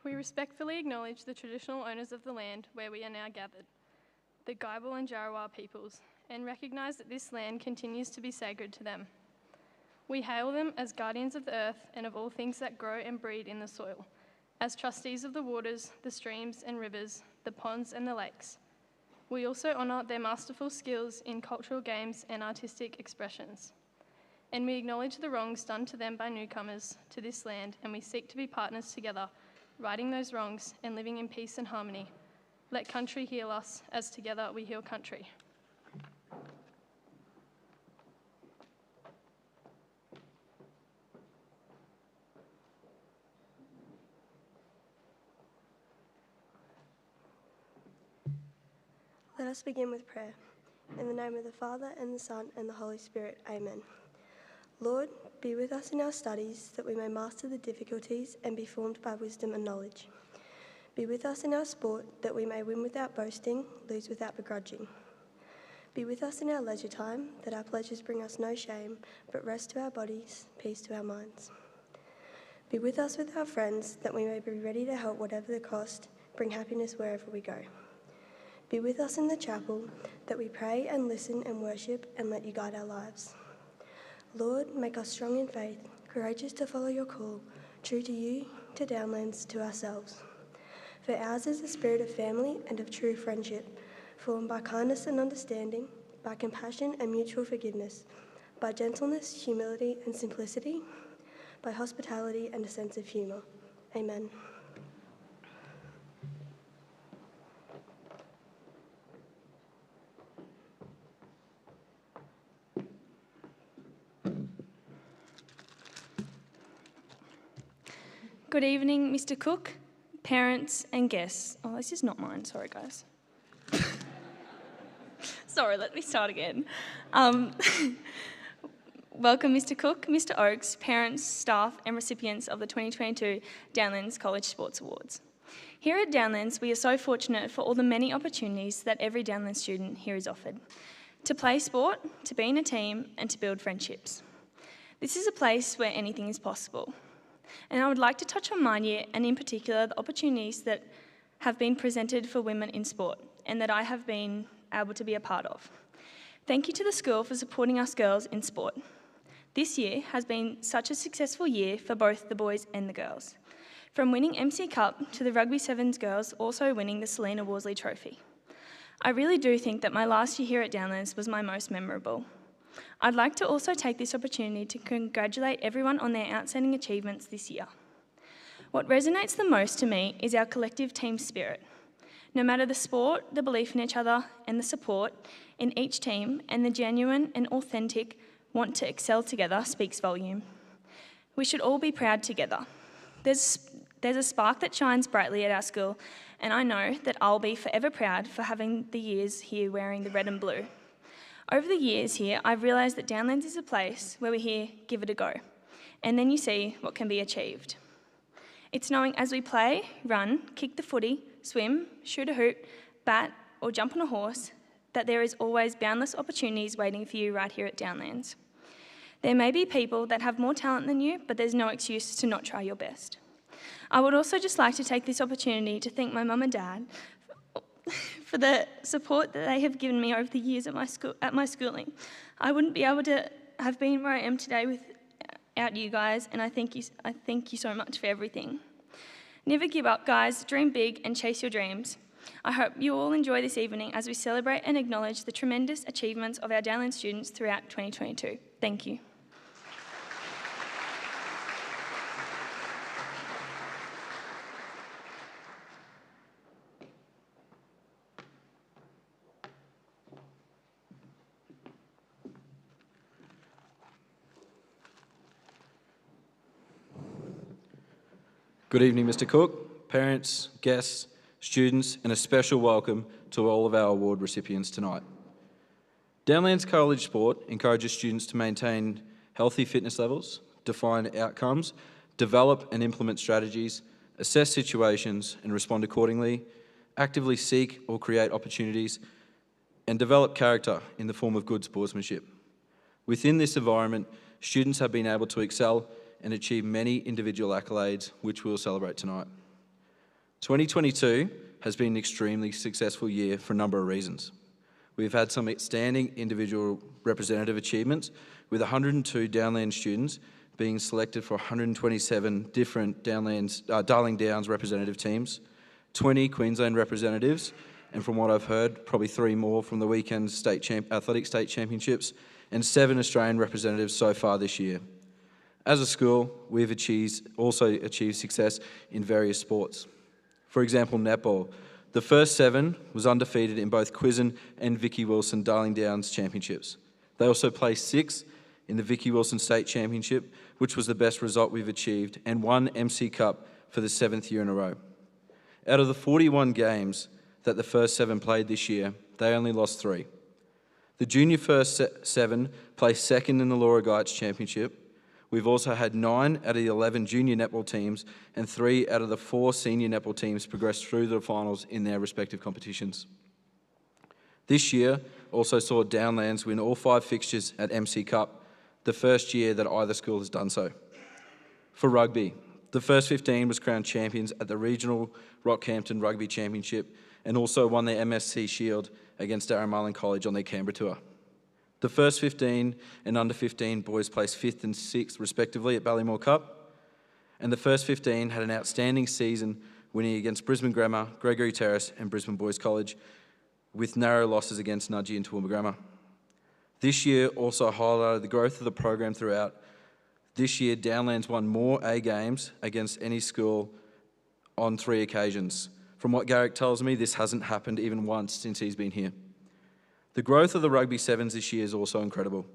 We respectfully acknowledge the traditional owners of the land where we are now gathered, the Gaibil and Jarawar peoples, and recognise that this land continues to be sacred to them. We hail them as guardians of the earth and of all things that grow and breed in the soil, as trustees of the waters, the streams and rivers, the ponds and the lakes. We also honour their masterful skills in cultural games and artistic expressions. And we acknowledge the wrongs done to them by newcomers to this land, and we seek to be partners together, righting those wrongs and living in peace and harmony. Let country heal us, as together we heal country. Let us begin with prayer. In the name of the Father, and the Son, and the Holy Spirit. Amen. Lord, be with us in our studies, that we may master the difficulties and be formed by wisdom and knowledge. Be with us in our sport, that we may win without boasting, lose without begrudging. Be with us in our leisure time, that our pleasures bring us no shame, but rest to our bodies, peace to our minds. Be with us with our friends, that we may be ready to help whatever the cost, bring happiness wherever we go. Be with us in the chapel, that we pray and listen and worship and let you guide our lives. Lord, make us strong in faith, courageous to follow your call, true to you, to Downlands, to ourselves. For ours is the spirit of family and of true friendship, formed by kindness and understanding, by compassion and mutual forgiveness, by gentleness, humility and simplicity, by hospitality and a sense of humour. Amen. Good evening, Mr. Cook, parents and guests. Oh, this is not mine. Sorry, guys. Sorry, let me start again. Welcome, Mr. Cook, Mr. Oakes, parents, staff and recipients of the 2022 Downlands College Sports Awards. Here at Downlands, we are so fortunate for all the many opportunities that every Downlands student here is offered. To play sport, to be in a team and to build friendships. This is a place where anything is possible. And I would like to touch on my year, and in particular the opportunities that have been presented for women in sport and that I have been able to be a part of. Thank you to the school for supporting us girls in sport. This year has been such a successful year for both the boys and the girls. From winning MC Cup to the Rugby Sevens girls also winning the Selena Worsley Trophy. I really do think that my last year here at Downlands was my most memorable. I'd like to also take this opportunity to congratulate everyone on their outstanding achievements this year. What resonates the most to me is our collective team spirit. No matter the sport, the belief in each other and the support in each team and the genuine and authentic want to excel together speaks volume. We should all be proud together. There's a spark that shines brightly at our school, and I know that I'll be forever proud for having the years here wearing the red and blue. Over the years here, I've realised that Downlands is a place where we hear, give it a go, and then you see what can be achieved. It's knowing as we play, run, kick the footy, swim, shoot a hoop, bat, or jump on a horse, that there is always boundless opportunities waiting for you right here at Downlands. There may be people that have more talent than you, but there's no excuse to not try your best. I would also just like to take this opportunity to thank my mum and dad for the support that they have given me over the years at my schooling. I wouldn't be able to have been where I am today without you guys, and I thank you so much for everything. Never give up, guys. Dream big and chase your dreams. I hope you all enjoy this evening as we celebrate and acknowledge the tremendous achievements of our Downlands students throughout 2022. Thank you. Good evening, Mr. Cook, parents, guests, students, and a special welcome to all of our award recipients tonight. Downlands College Sport encourages students to maintain healthy fitness levels, define outcomes, develop and implement strategies, assess situations and respond accordingly, actively seek or create opportunities, and develop character in the form of good sportsmanship. Within this environment, students have been able to excel and achieve many individual accolades, which we'll celebrate tonight. 2022 has been an extremely successful year for a number of reasons. We've had some outstanding individual representative achievements, with 102 Downlands students being selected for 127 different Darling Downs representative teams, 20 Queensland representatives, and from what I've heard, probably 3 more from the weekend athletic state championships, and 7 Australian representatives so far this year. As a school, we've also achieved success in various sports. For example, netball. The first 7 was undefeated in both Quizzen and Vicky Wilson Darling Downs championships. They also placed 6th in the Vicky Wilson State Championship, which was the best result we've achieved, and won MC Cup for the 7th year in a row. Out of the 41 games that the first 7 played this year, they only lost 3. The junior first 7 placed 2nd in the Laura Geitz Championship. We've also had 9 out of the 11 junior netball teams and 3 out of the 4 senior netball teams progress through the finals in their respective competitions. This year also saw Downlands win all 5 fixtures at MC Cup, the first year that either school has done so. For rugby, the first 15 was crowned champions at the Regional Rockhampton Rugby Championship and also won their MSC Shield against Darren College on their Canberra tour. The first 15 and under 15 boys placed 5th and 6th respectively at Ballymore Cup, and the first 15 had an outstanding season, winning against Brisbane Grammar, Gregory Terrace and Brisbane Boys College, with narrow losses against Nudgee and Toowoomba Grammar. This year also highlighted the growth of the program throughout. This year, Downlands won more A games against any school on 3 occasions. From what Garrick tells me, this hasn't happened even once since he's been here. The growth of the Rugby Sevens this year is also incredible.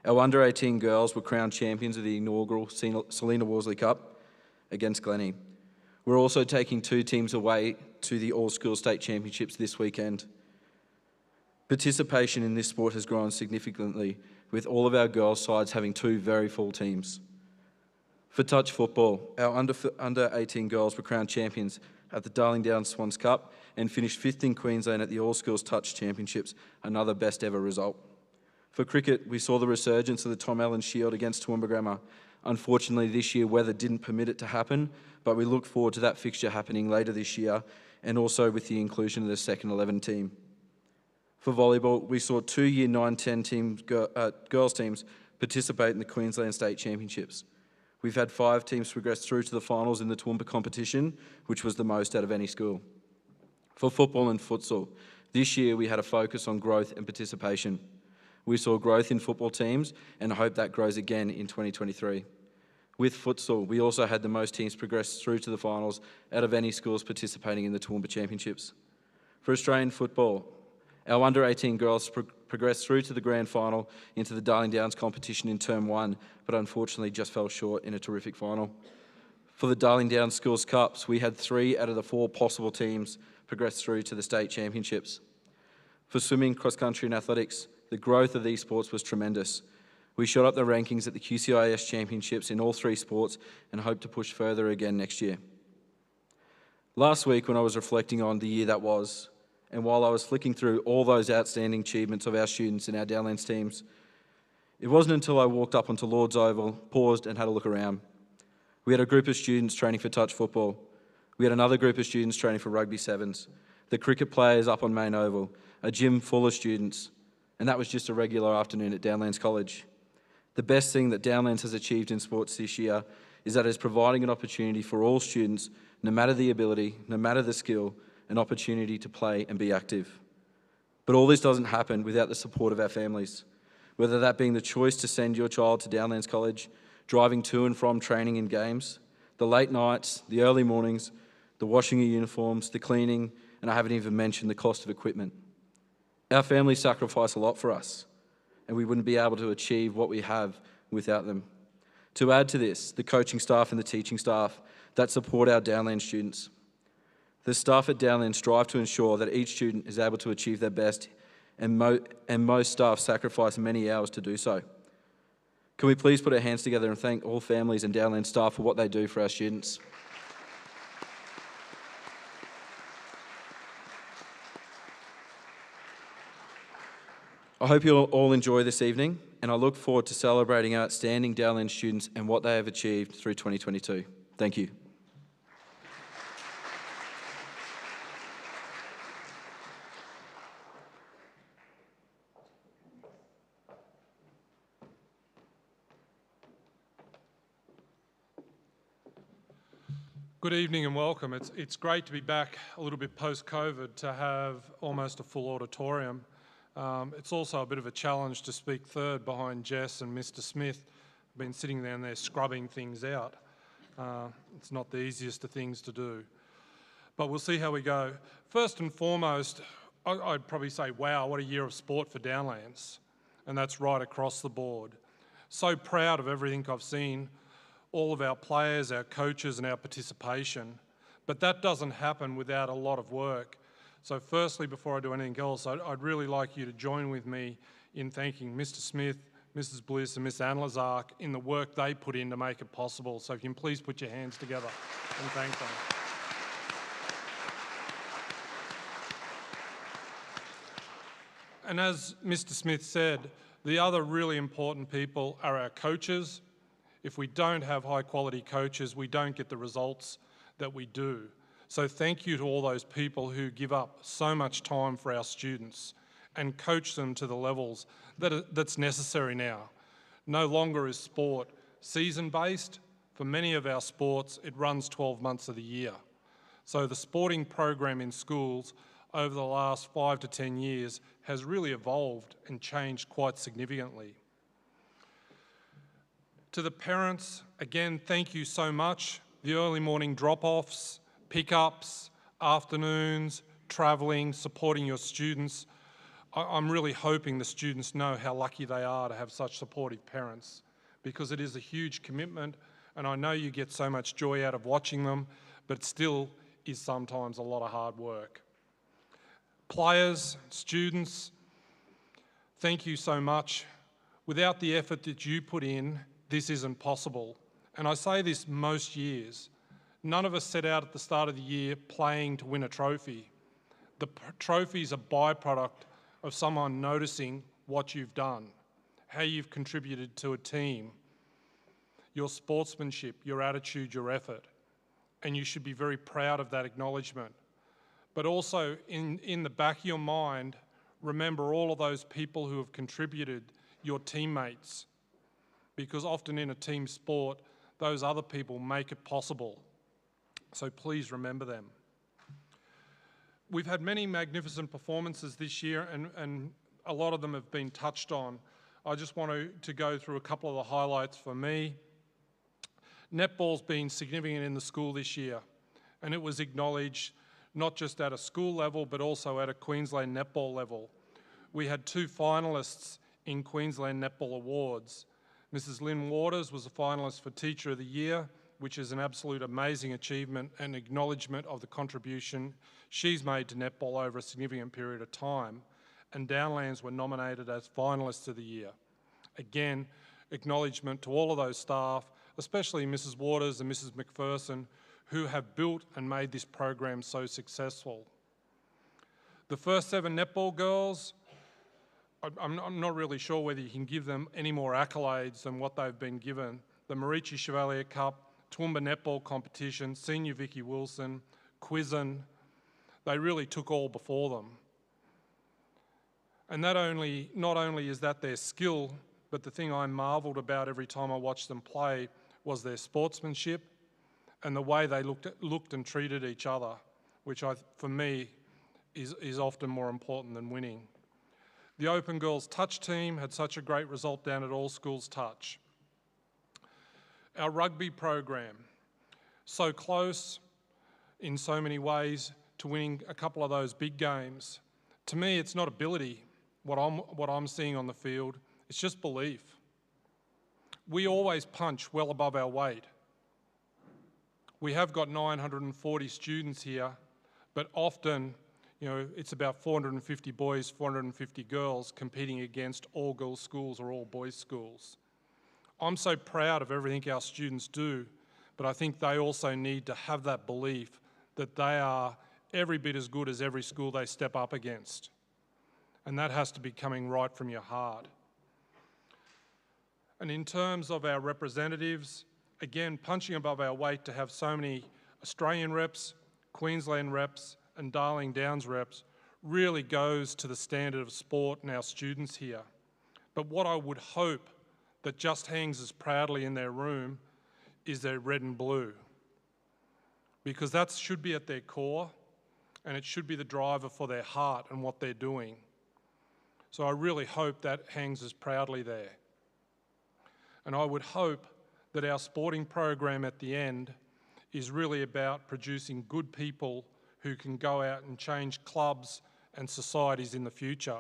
Our under-18 girls were crowned champions of the inaugural Selena Worsley Cup against Glennie. We're also taking 2 teams away to the All-School State Championships this weekend. Participation in this sport has grown significantly, with all of our girls' sides having 2 very full teams. For touch football, our under-18 girls were crowned champions at the Darling Downs Swans Cup and finished 5th in Queensland at the All Schools Touch Championships, another best ever result. For cricket, we saw the resurgence of the Tom Allen Shield against Toowoomba Grammar. Unfortunately, this year weather didn't permit it to happen, but we look forward to that fixture happening later this year, and also with the inclusion of the second 11 team. For volleyball, we saw 2 Year 9-10 girls teams participate in the Queensland State Championships. We've had 5 teams progress through to the finals in the Toowoomba competition, which was the most out of any school. For football and futsal, this year we had a focus on growth and participation. We saw growth in football teams and hope that grows again in 2023. With futsal, we also had the most teams progress through to the finals out of any schools participating in the Toowoomba Championships. For Australian football, our under-18 girls progressed through to the grand final into the Darling Downs competition in Term 1, but unfortunately just fell short in a terrific final. For the Darling Downs Schools Cups, we had 3 out of the 4 possible teams progress through to the state championships. For swimming, cross-country and athletics, the growth of these sports was tremendous. We shot up the rankings at the QCIS championships in all 3 sports and hope to push further again next year. Last week, when I was reflecting on the year that was, and while I was flicking through all those outstanding achievements of our students and our Downlands teams, it wasn't until I walked up onto Lord's Oval, paused and had a look around. We had a group of students training for touch football. We had another group of students training for rugby sevens. The cricket players up on Main Oval, a gym full of students, and that was just a regular afternoon at Downlands College. The best thing that Downlands has achieved in sports this year is that it's providing an opportunity for all students, no matter the ability, no matter the skill, an opportunity to play and be active. But all this doesn't happen without the support of our families, whether that being the choice to send your child to Downlands College, driving to and from training and games, the late nights, the early mornings, the washing of uniforms, the cleaning, and I haven't even mentioned the cost of equipment. Our families sacrifice a lot for us, and we wouldn't be able to achieve what we have without them. To add to this, the coaching staff and the teaching staff that support our Downlands students. The staff at Downlands strive to ensure that each student is able to achieve their best, and most staff sacrifice many hours to do so. Can we please put our hands together and thank all families and Downlands staff for what they do for our students? I hope you'll all enjoy this evening, and I look forward to celebrating our outstanding Downlands students and what they have achieved through 2022. Thank you. Good evening and welcome. It's great to be back a little bit post-COVID to have almost a full auditorium. It's also a bit of a challenge to speak third behind Jess and Mr. Smith. I've been sitting down there scrubbing things out. It's not the easiest of things to do, but we'll see how we go. First and foremost, I'd probably say, wow, what a year of sport for Downlands, and that's right across the board. So proud of everything I've seen, all of our players, our coaches and our participation, but that doesn't happen without a lot of work. So firstly, before I do anything else, I'd really like you to join with me in thanking Mr. Smith, Mrs. Bliss and Miss Anlazark in the work they put in to make it possible. So if you can please put your hands together and thank them. And as Mr. Smith said, the other really important people are our coaches. If we don't have high quality coaches, we don't get the results that we do. So thank you to all those people who give up so much time for our students and coach them to the levels that's necessary now. No longer is sport season-based. For many of our sports, it runs 12 months of the year. So the sporting program in schools over the last 5 to 10 years has really evolved and changed quite significantly. To the parents, again, thank you so much. The early morning drop-offs, pickups, afternoons, travelling, supporting your students. I'm really hoping the students know how lucky they are to have such supportive parents, because it is a huge commitment, and I know you get so much joy out of watching them, but it still is sometimes a lot of hard work. Players, students, thank you so much. Without the effort that you put in, this isn't possible. And I say this most years. None of us set out at the start of the year playing to win a trophy. The trophy is a byproduct of someone noticing what you've done, how you've contributed to a team, your sportsmanship, your attitude, your effort. And you should be very proud of that acknowledgement. But also in the back of your mind, remember all of those people who have contributed, your teammates, because often in a team sport, those other people make it possible. So please remember them. We've had many magnificent performances this year, and a lot of them have been touched on. I just want to go through a couple of the highlights for me. Netball's been significant in the school this year, and it was acknowledged not just at a school level, but also at a Queensland Netball level. We had 2 finalists in Queensland Netball Awards. Mrs. Lynn Waters was a finalist for Teacher of the Year, which is an absolute amazing achievement and acknowledgement of the contribution she's made to netball over a significant period of time. And Downlands were nominated as finalists of the year. Again, acknowledgement to all of those staff, especially Mrs. Waters and Mrs. McPherson, who have built and made this program so successful. The first 7 netball girls, I'm not really sure whether you can give them any more accolades than what they've been given. The Marici Chevalier Cup, Toowoomba Netball Competition, Senior Vicky Wilson, Quizen, they really took all before them. And not only is that their skill, but the thing I marvelled about every time I watched them play was their sportsmanship and the way they looked and treated each other, which for me is often more important than winning. The Open Girls Touch team had such a great result down at All Schools Touch. Our rugby program, so close in so many ways to winning a couple of those big games. To me, it's not ability, what I'm seeing on the field, it's just belief. We always punch well above our weight. We have got 940 students here, but often, it's about 450 boys, 450 girls competing against all girls schools or all boys schools. I'm so proud of everything our students do, but I think they also need to have that belief that they are every bit as good as every school they step up against. And that has to be coming right from your heart. And in terms of our representatives, again, punching above our weight to have so many Australian reps, Queensland reps, and Darling Downs reps really goes to the standard of sport and our students here. But what I would hope that just hangs as proudly in their room is their red and blue. because that should be at their core and it should be the driver for their heart and what they're doing. So I really hope that hangs as proudly there. And I would hope that our sporting program at the end is really about producing good people who can go out and change clubs and societies in the future.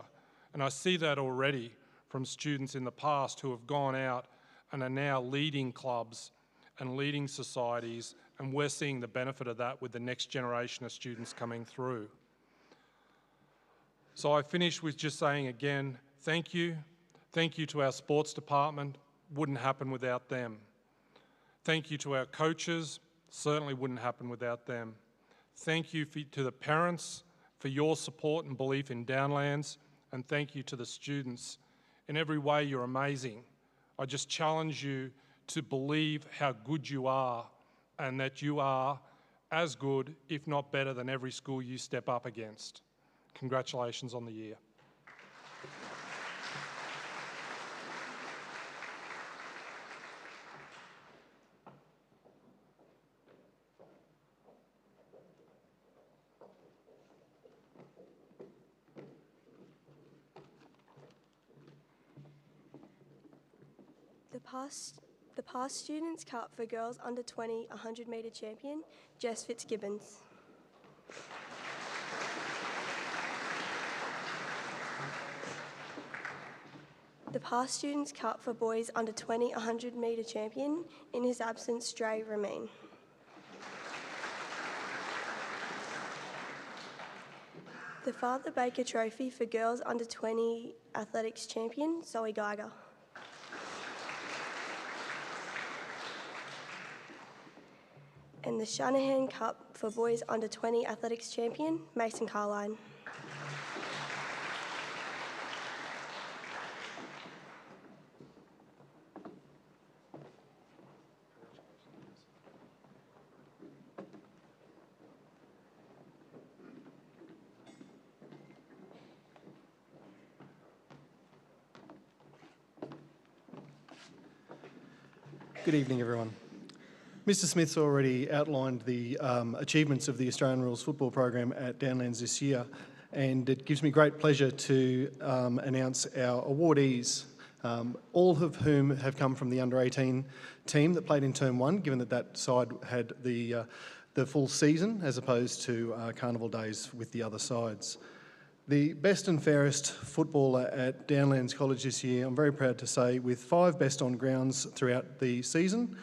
And I see that already from students in the past who have gone out and are now leading clubs and leading societies, and we're seeing the benefit of that with the next generation of students coming through. So I finish with just saying again, thank you. Thank you to our sports department. Wouldn't happen without them. Thank you to our coaches. Certainly wouldn't happen without them. Thank you to the parents for your support and belief in Downlands, and thank you to the students. In every way, you're amazing. I just challenge you to believe how good you are and that you are as good, if not better, than every school you step up against. Congratulations on the year. The past Students' Cup for Girls Under 20 100 metre champion, Jess Fitzgibbons. The past Students' Cup for Boys Under 20 100 metre champion, in his absence, Dre Ramin. The Father Baker Trophy for Girls Under 20 athletics champion, Zoe Geiger. And the Shanahan Cup for Boys Under 20 athletics champion, Mason Carline. Good evening, everyone. Mr. Smith's already outlined the achievements of the Australian Rules football program at Downlands this year, and it gives me great pleasure to announce our awardees, all of whom have come from the under-18 team that played in Term 1, given that that side had the full season as opposed to carnival days with the other sides. The best and fairest footballer at Downlands College this year, I'm very proud to say, with 5 best on grounds throughout the season,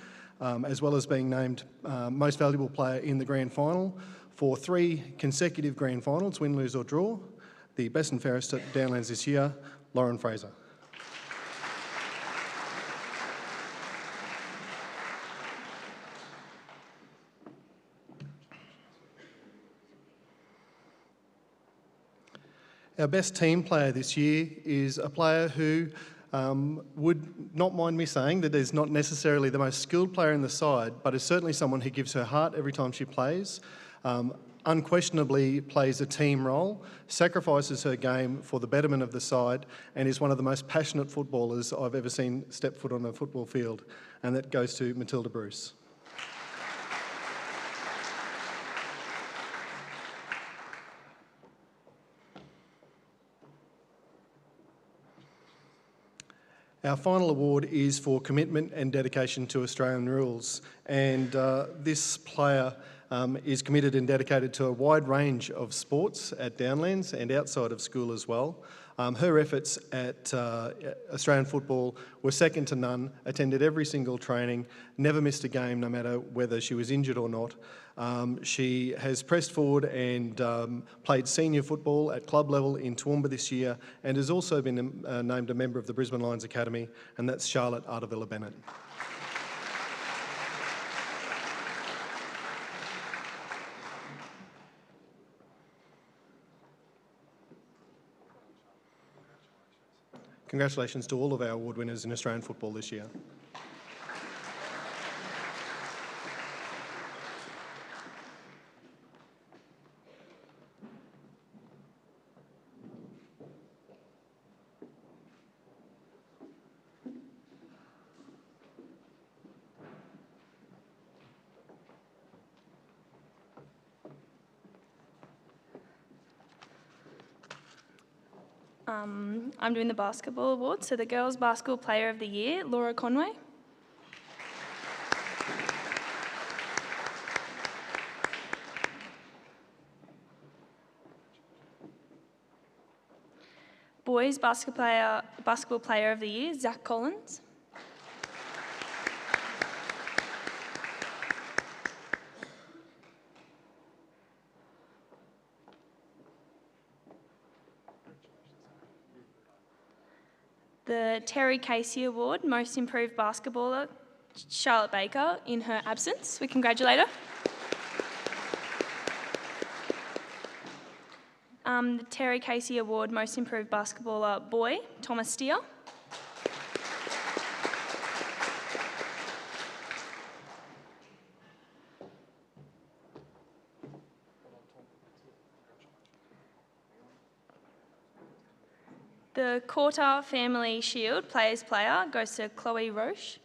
as well as being named most valuable player in the grand final for 3 consecutive grand finals, win, lose or draw. The best and fairest at Downlands this year, Lauren Fraser. Our best team player this year is a player who would not mind me saying that is not necessarily the most skilled player in the side, but is certainly someone who gives her heart every time she plays, unquestionably plays a team role, sacrifices her game for the betterment of the side, and is one of the most passionate footballers I've ever seen step foot on a football field, and that goes to Matilda Bruce. Our final award is for commitment and dedication to Australian rules, and this player is committed and dedicated to a wide range of sports at Downlands and outside of school as well. Her efforts at Australian football were second to none, attended every single training, never missed a game no matter whether she was injured or not. She has pressed forward and played senior football at club level in Toowoomba this year, and has also been named a member of the Brisbane Lions Academy, and that's Charlotte Artavilla-Bennett. Congratulations to all of our award winners in Australian football this year. I'm doing the basketball award. So the Girls Basketball Player of the Year, Laura Conway. Boys Basketball Player of the Year, Zach Collins. The Terry Casey Award, Most Improved Basketballer, Charlotte Baker, in her absence. We congratulate her. The Terry Casey Award, Most Improved Basketballer, Boy, Thomas Steer. The Courter Family Shield Players Player goes to Chloe Roche.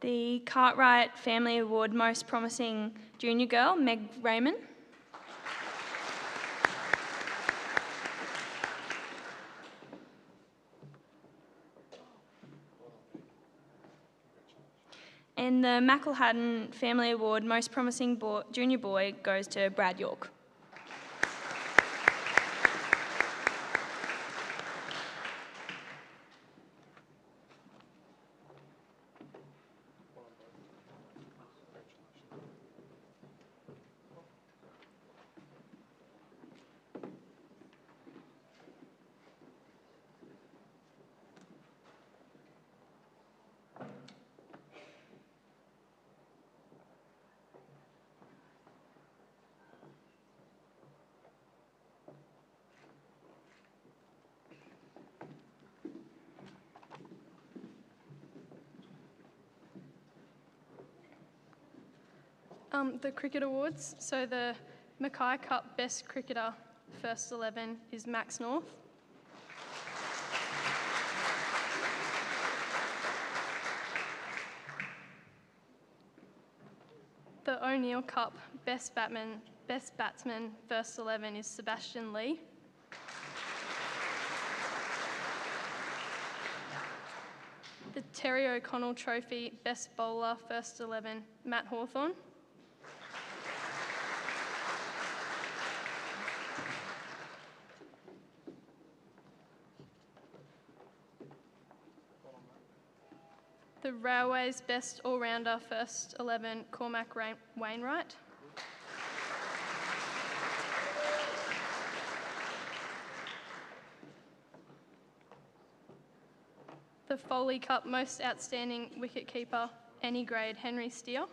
The Cartwright Family Award Most Promising Junior Girl, Meg Raymond. And the McElhatton Family Award Most Promising Junior Boy goes to Brad York. The Cricket Awards. So the Mackay Cup Best Cricketer, first 11, is Max North. The O'Neill Cup Best Batsman, first 11, is Sebastian Lee. The Terry O'Connell Trophy Best Bowler, first 11, Matt Hawthorn. The Railways Best All-Rounder, first 11, Cormac Wainwright. The Foley Cup Most Outstanding Wicketkeeper, any grade, Henry Steer.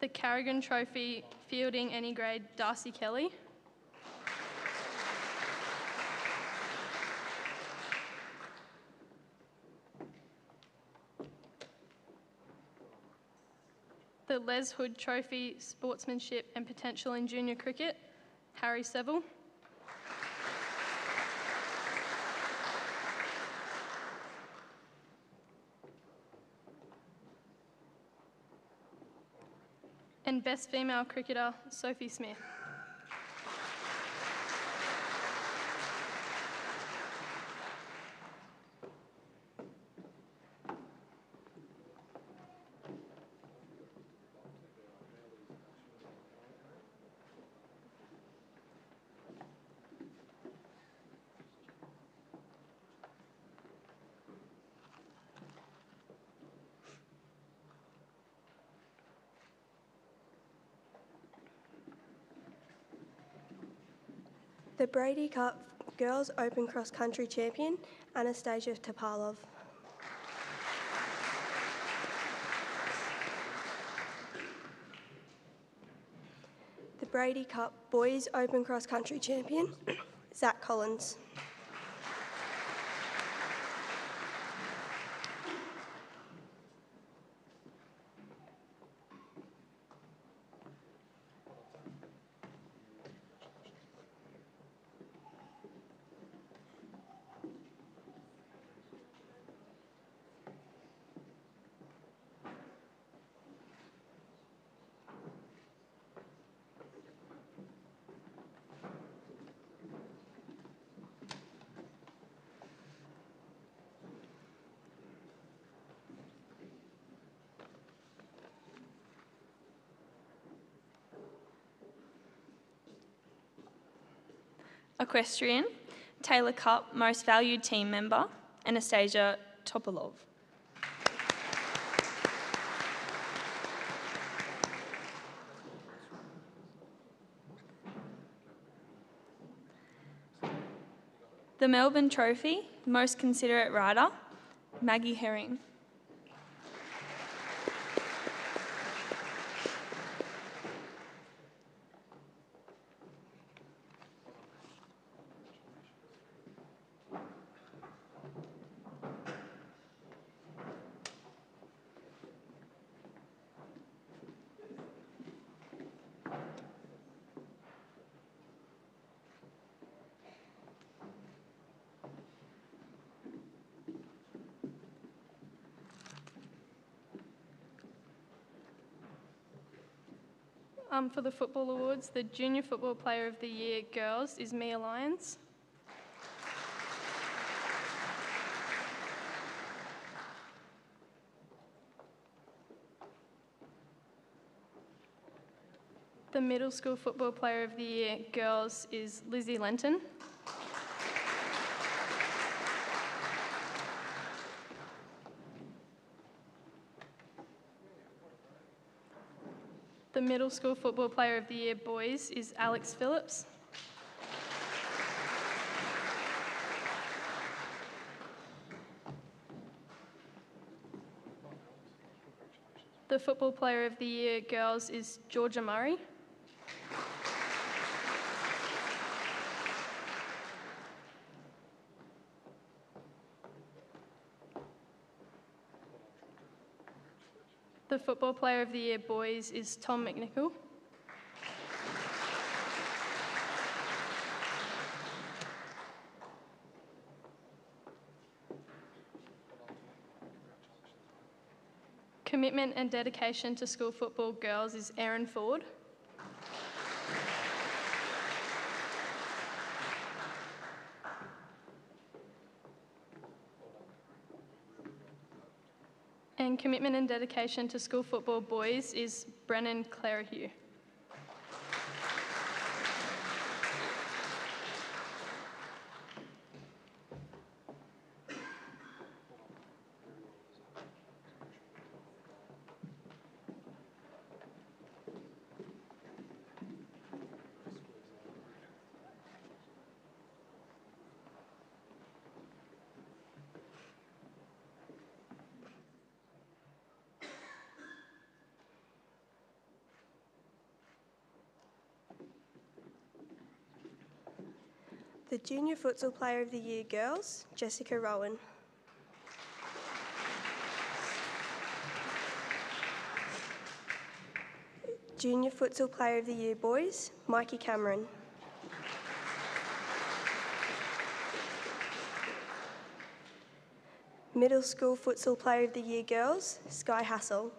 The Carrigan Trophy Fielding, any grade, Darcy Kelly. The Les Hood Trophy Sportsmanship and Potential in Junior Cricket, Harry Seville. And Best Female Cricketer, Sophie Smith. The Brady Cup Girls Open Cross Country Champion, Anastasia Topalov. The Brady Cup Boys Open Cross Country Champion, Zach Collins. Equestrian, Taylor Cup Most Valued Team Member, Anastasia Topolov. The Melbourne Trophy Most Considerate Rider, Maggie Herring. For the football awards, the Junior Football Player of the Year girls is Mia Lyons. The Middle School Football Player of the Year girls is Lizzie Lenton. The Middle School Football Player of the Year boys is Alex Phillips. The Football Player of the Year girls is Georgia Murray. The Football Player of the Year boys is Tom McNichol. Commitment and dedication to school football girls is Erin Ford. And commitment and dedication to school football boys is Brennan Clarihew. The Junior Futsal Player of the Year girls, Jessica Rowan. Junior Futsal Player of the Year boys, Mikey Cameron. Middle School Futsal Player of the Year girls, Sky Hassel.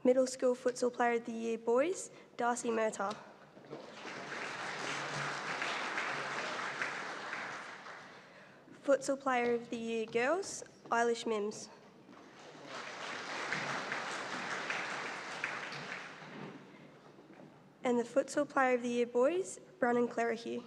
Middle School Futsal Player of the Year boys, Darcy Murtagh. Futsal Player of the Year girls, Eilish Mims. And the Futsal Player of the Year boys, Brennan Clarihew.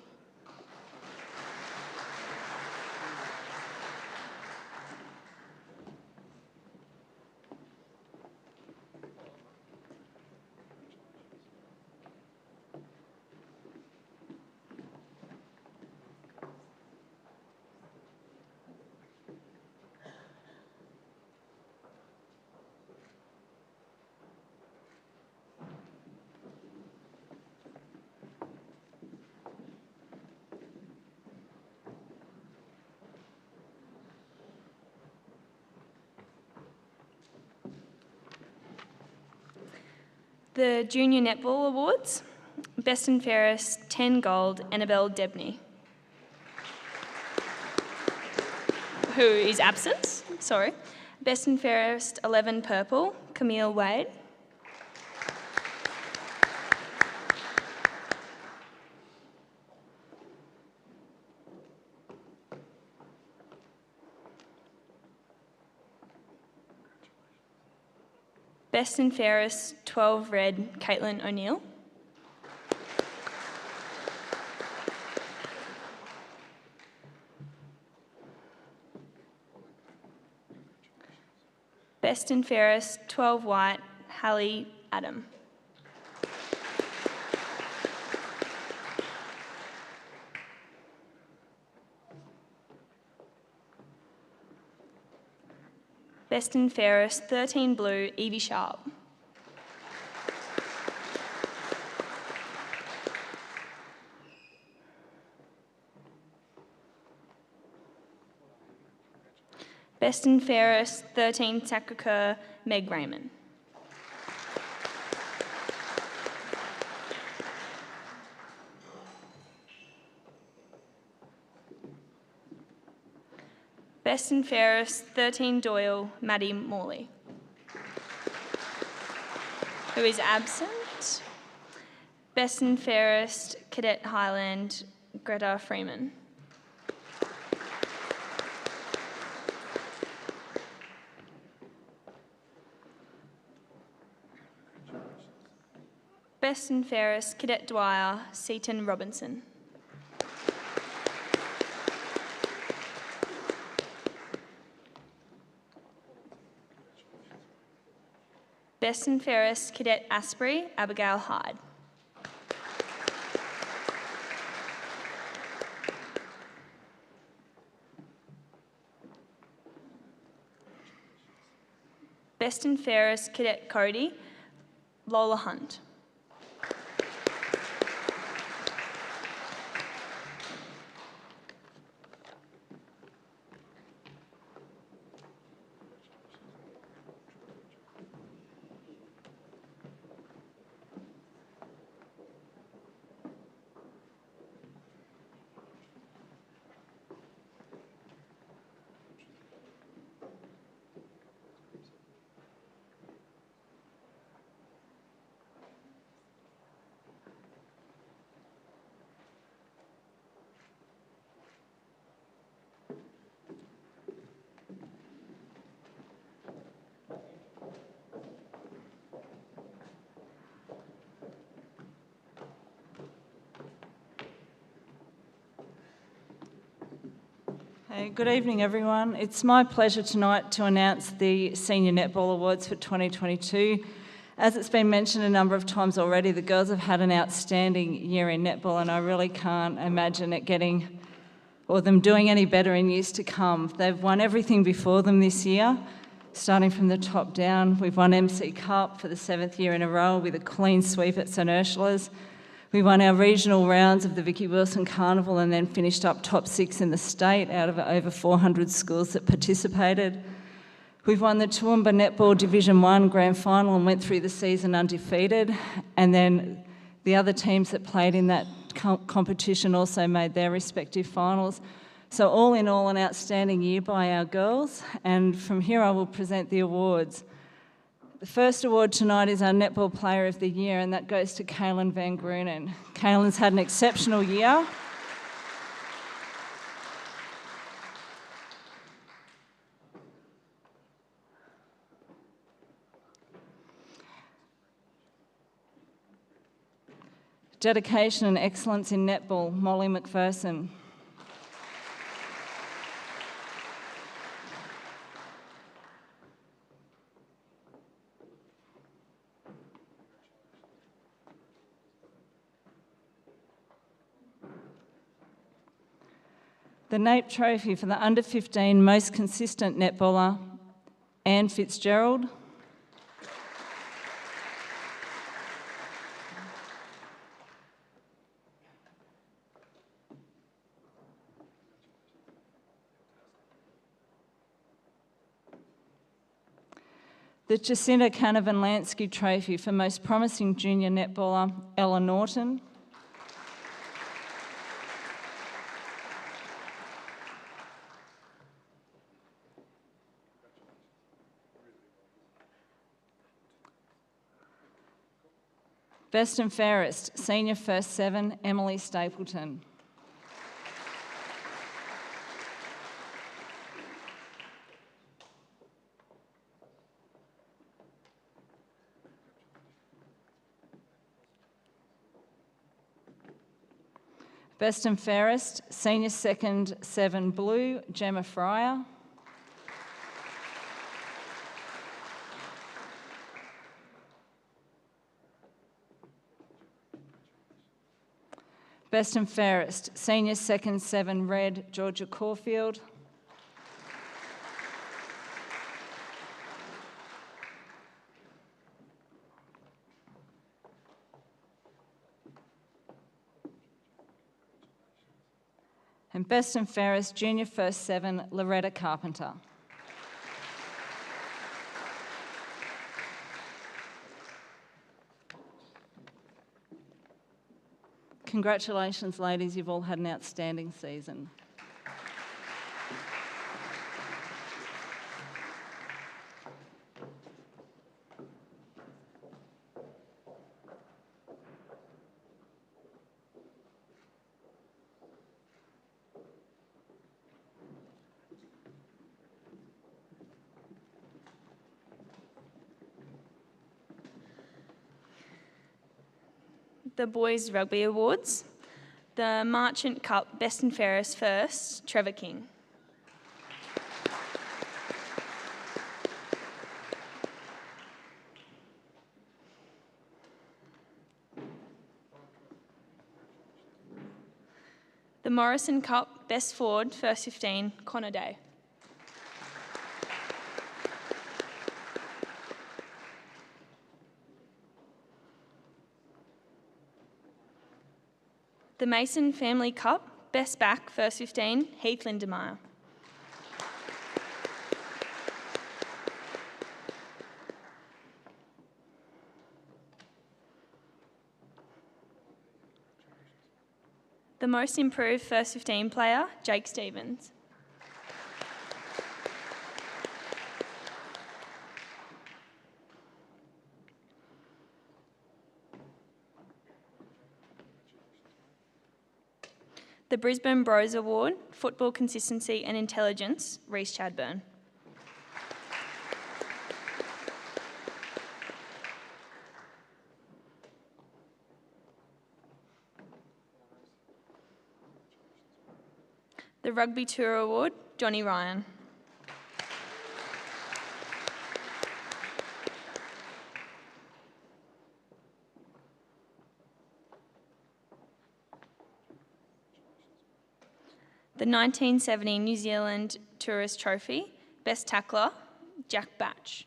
The Junior Netball Awards, Best and Fairest 10 Gold, Annabelle Debney, who is absent, sorry. Best and Fairest 11 Purple, Camille Wade. Best and fairest, 12 red, Caitlin O'Neill. Best and fairest, 12 white, Hallie Adam. Best and fairest, 13 blue, Evie Sharp. Best and fairest, 13 Sacre-Cœur, Meg Raymond. Best and fairest, 13 Doyle, Maddie Morley, who is absent. Best and fairest, Cadet Highland, Greta Freeman. Best and fairest, Cadet Dwyer, Seaton Robinson. Best and fairest, Cadet Asprey, Abigail Hyde. Best and fairest, Cadet Cody, Lola Hunt. Hey, good evening, everyone. It's my pleasure tonight to announce the Senior Netball Awards for 2022. As it's been mentioned a number of times already, the girls have had an outstanding year in netball, and I really can't imagine it getting, or them doing any better in years to come. They've won everything before them this year, starting from the top down. We've won MC Cup for the 7th year in a row with a clean sweep at St Ursula's. We won our regional rounds of the Vicky Wilson Carnival and then finished up top 6 in the state out of over 400 schools that participated. We've won the Toowoomba Netball Division 1 Grand Final and went through the season undefeated. And then the other teams that played in that competition also made their respective finals. So all in all, an outstanding year by our girls. And from here I will present the awards. The first award tonight is our Netball Player of the Year, and that goes to Kaylin Van Grunen. Kaylin's had an exceptional year. Dedication and excellence in netball, Molly McPherson. The Nape Trophy for the under-15 most consistent netballer, Anne Fitzgerald. The Jacinta Canavan-Lansky Trophy for most promising junior netballer, Ella Norton. Best and fairest, senior first 7, Emily Stapleton. Best and fairest, senior second 7 blue, Gemma Fryer. Best and fairest, senior second 7 red, Georgia Caulfield. And best and fairest, junior first 7, Loretta Carpenter. Congratulations, ladies, you've all had an outstanding season. The Boys Rugby Awards. The Marchant Cup Best and Fairest first, Trevor King. The Morrison Cup Best Forward first 15, Connor Day. The Mason Family Cup Best Back first 15, Heath Lindemeyer. The Most Improved first 15 player, Jake Stevens. The Brisbane Bros Award, Football Consistency and Intelligence, Reece Chadburn. The Rugby Tour Award, Johnny Ryan. The 1970 New Zealand Tourist Trophy, Best Tackler, Jack Batch.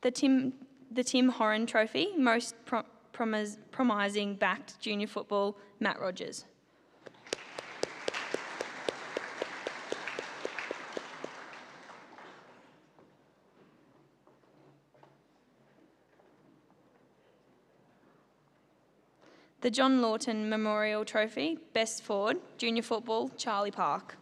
The Tim Horan Trophy, Most Promising Backed Junior Football, Matt Rogers. The John Lawton Memorial Trophy, Best Forward, Junior Football, Charlie Park.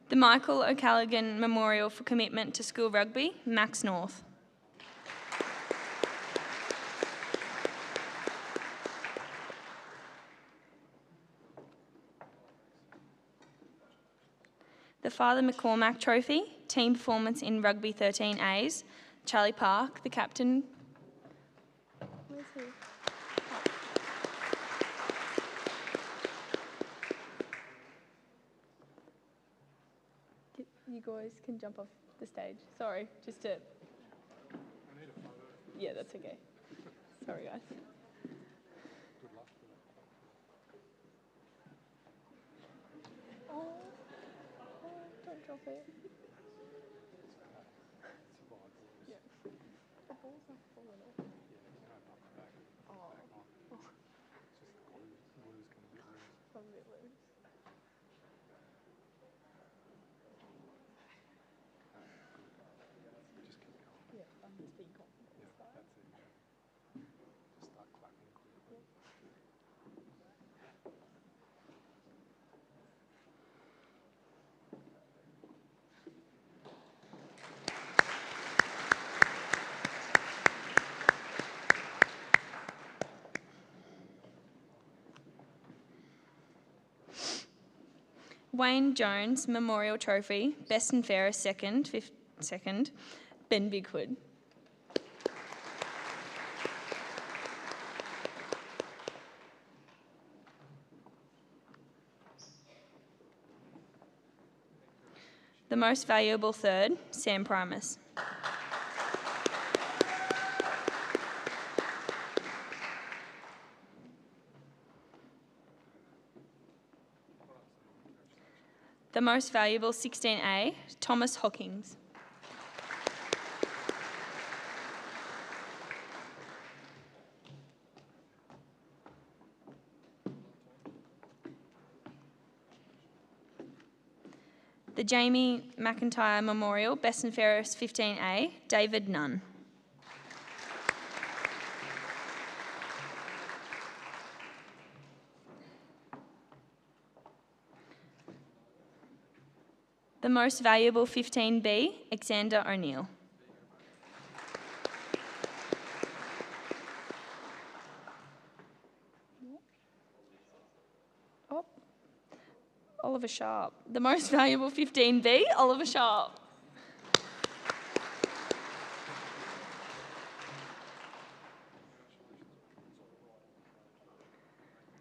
The Michael O'Callaghan Memorial for Commitment to School Rugby, Max North. The Father McCormack Trophy, Team Performance in Rugby 13As, Charlie Park, the captain. Where's he? You guys can jump off the stage. Sorry, just to... Yeah, that's okay. Sorry, guys. Oh, don't drop it. Yeah. The ball's not falling off. Oh. I'm a bit loose. Yeah, I'm just being confident. Yeah, that's it. Just start clapping quickly. Wayne Jones Memorial Trophy, Best and Fairest second, Ben Bigwood. The Most Valuable third, Sam Primus. The Most Valuable 16A, Thomas Hawkins. The Jamie McIntyre Memorial, Best and Fairest 15A, David Nunn. The Most Valuable 15B, Alexander O'Neill. Oh, Oliver Sharp. The Most Valuable 15B, Oliver Sharp.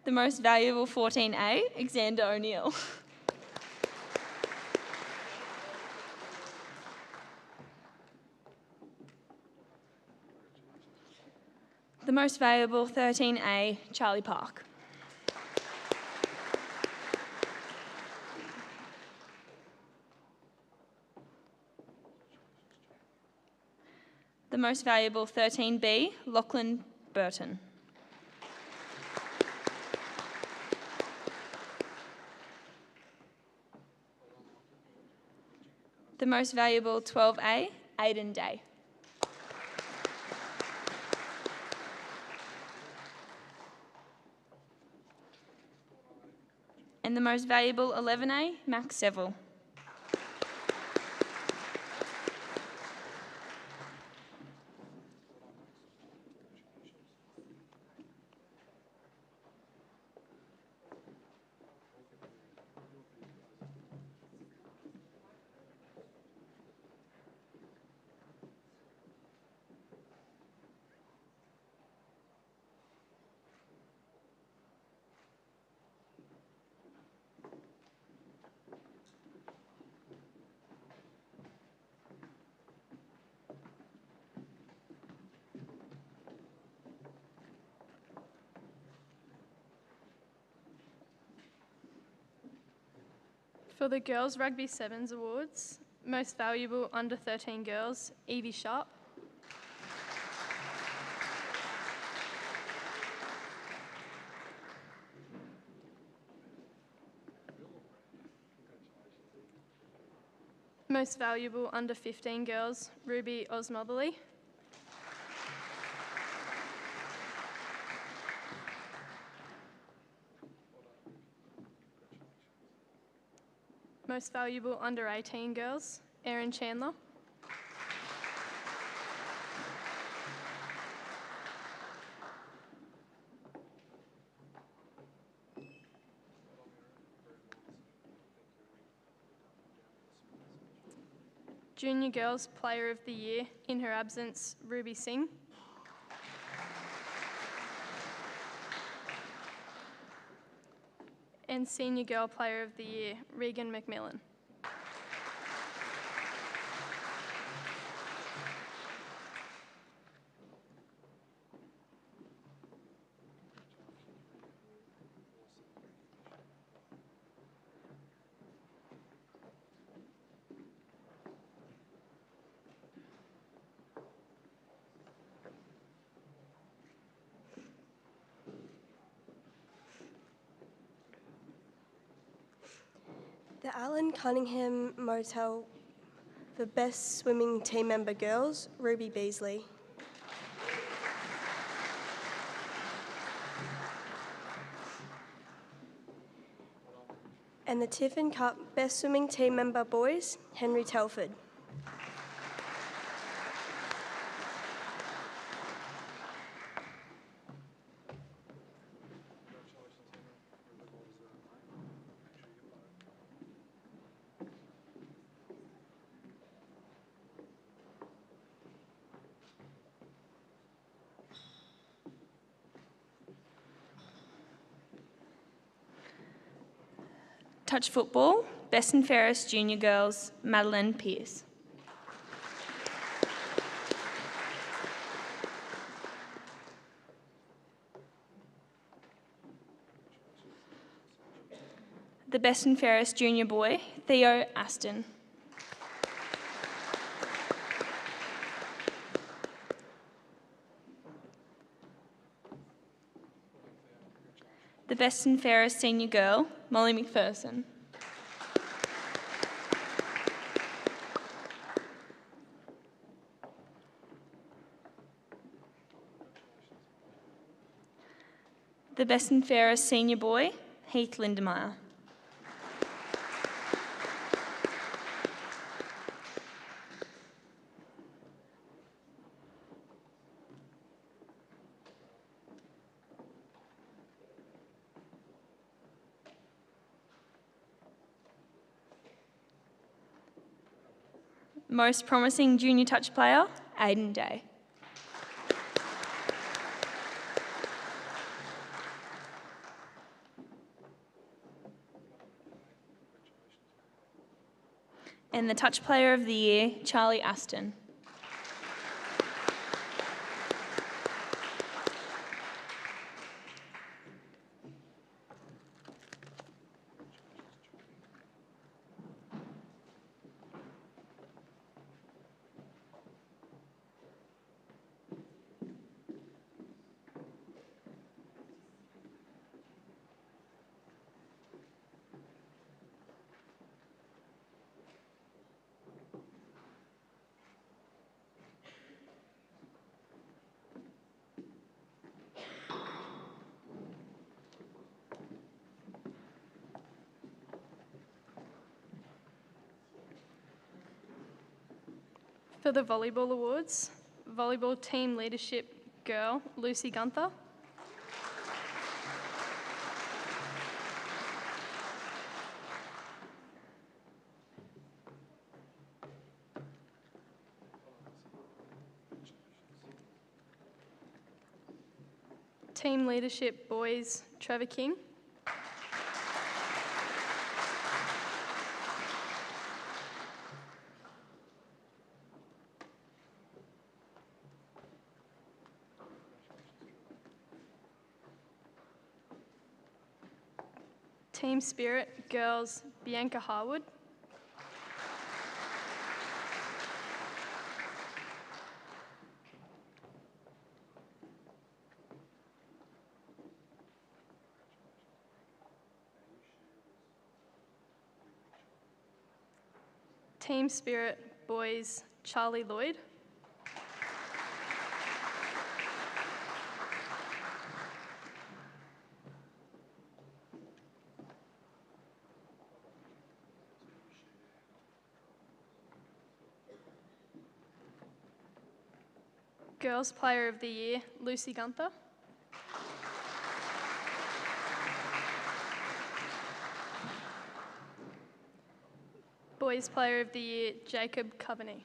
The Most Valuable 14A, Alexander O'Neill. The Most Valuable 13A, Charlie Park. The Most Valuable 13B, Lachlan Burton. The Most Valuable 12A, Aidan Day. And the Most Valuable 11A, Max Seville. For the Girls Rugby Sevens Awards, Most Valuable Under 13 Girls, Evie Sharp. Most Valuable Under 15 Girls, Ruby Osmotherly. Most Valuable Under 18 Girls, Erin Chandler. Junior Girls Player of the Year, in her absence, Ruby Singh. And Senior Girl Player of the Year, Regan McMillan. The Alan Cunningham Motel for Best Swimming Team Member Girls, Ruby Beasley. And the Tiffin Cup Best Swimming Team Member Boys, Henry Telford. touch football, Best and Fairest Junior Girls, Madeline Pearce. The Best and Fairest Junior Boy, Theo Aston. The Best and Fairest Senior Girl, Molly McPherson. The Best and Fairest Senior Boy, Heath Lindemeyer. Most Promising Junior Touch Player, Aiden Day. And the Touch Player of the Year, Charlie Aston. For the Volleyball Awards, Volleyball Team Leadership Girl, Lucy Gunther. Team Leadership Boys, Trevor King. Team Spirit Girls, Bianca Harwood. Team Spirit Boys, Charlie Lloyd. Girls Player of the Year, Lucy Gunther. Boys Player of the Year, Jacob Coveney.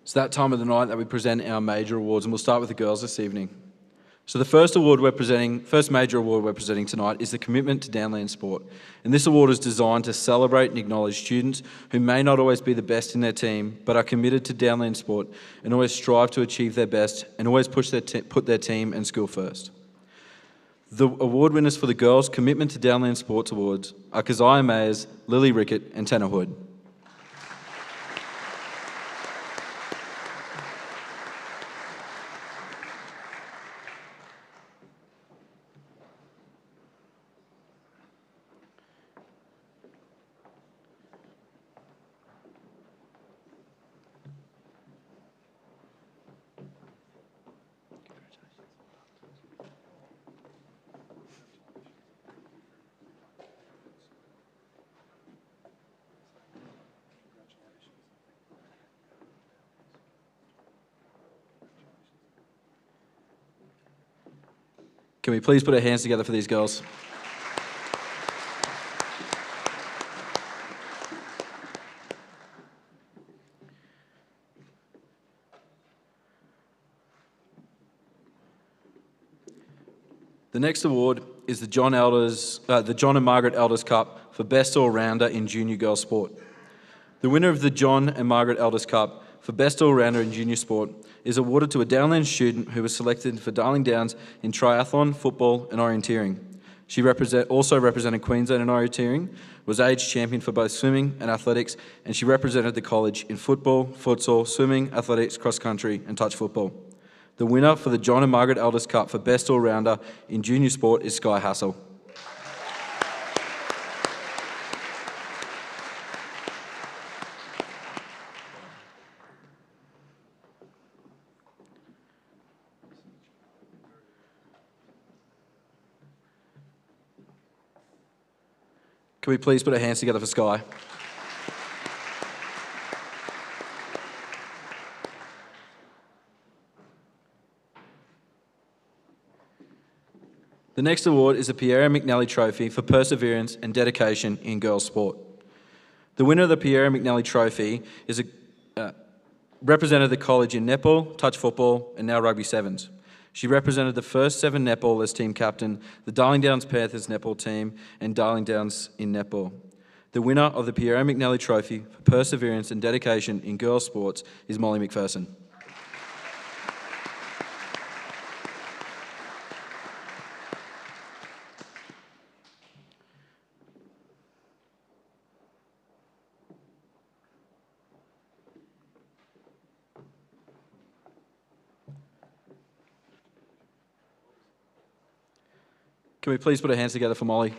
It's that time of the night that we present our major awards, and we'll start with the girls this evening. So the first major award we're presenting tonight is the Commitment to Downlands Sport. And this award is designed to celebrate and acknowledge students who may not always be the best in their team, but are committed to Downlands Sport and always strive to achieve their best and always put their team and school first. The award winners for the Girls Commitment to Downlands Sports Awards are Keziah Mayers, Lily Rickett and Tanner Hood. Can we please put our hands together for these girls? The next award is the John and Margaret Elders Cup for Best All-Rounder in Junior Girls Sport. The winner of the John and Margaret Elders Cup for Best All-Rounder in Junior Sport is awarded to a Downlands student who was selected for Darling Downs in triathlon, football and orienteering. She also represented Queensland in orienteering, was age champion for both swimming and athletics, and she represented the college in football, futsal, swimming, athletics, cross-country and touch football. The winner for the John and Margaret Elders Cup for Best All-Rounder in Junior Sport is Sky Hassel. Can we please put our hands together for Sky? The next award is the Pierre McNally Trophy for Perseverance and Dedication in Girls Sport. The winner of the Pierre McNally Trophy is represented the college in netball, touch football and now rugby sevens. She represented the first 7 netball as team captain, the Darling Downs Panthers netball team and Darling Downs in netball. The winner of the Pierre McNally Trophy for Perseverance and Dedication in Girls Sports is Molly McPherson. Can we please put our hands together for Molly?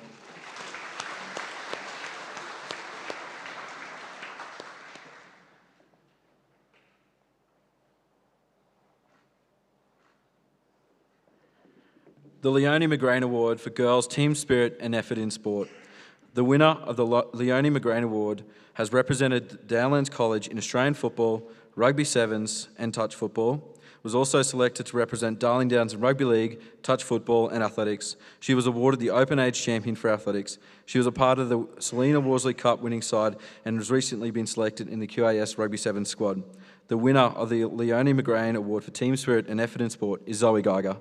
The Leonie McGrain Award for Girls Team Spirit and Effort in Sport. The winner of the Leonie McGrain Award has represented Downlands College in Australian football, rugby sevens and touch football. Was also selected to represent Darling Downs in rugby league, touch football and athletics. She was awarded the Open Age Champion for athletics. She was a part of the Selena Worsley Cup winning side and has recently been selected in the QAS Rugby Sevens squad. The winner of the Leonie McGrain Award for Team Spirit and Effort in Sport is Zoe Geiger.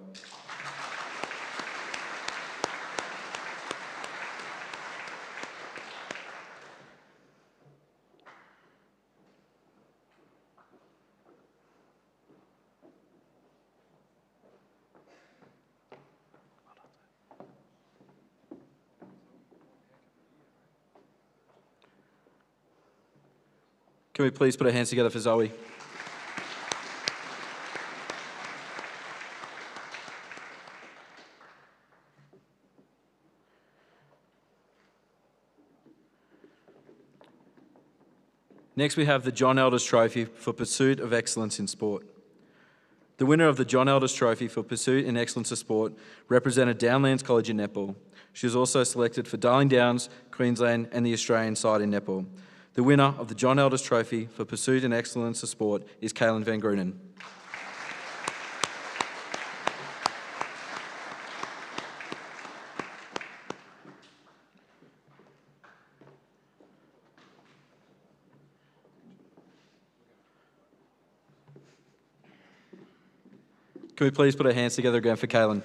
Can we please put our hands together for Zoe? Next we have the John Elders Trophy for Pursuit of Excellence in Sport. The winner of the John Elders Trophy for Pursuit in Excellence of Sport represented Downlands College in netball. She was also selected for Darling Downs, Queensland and the Australian side in netball. The winner of the John Elders Trophy for Pursuit and Excellence of Sport is Kaylin Van Grunen. Can we please put our hands together again for Kaylin?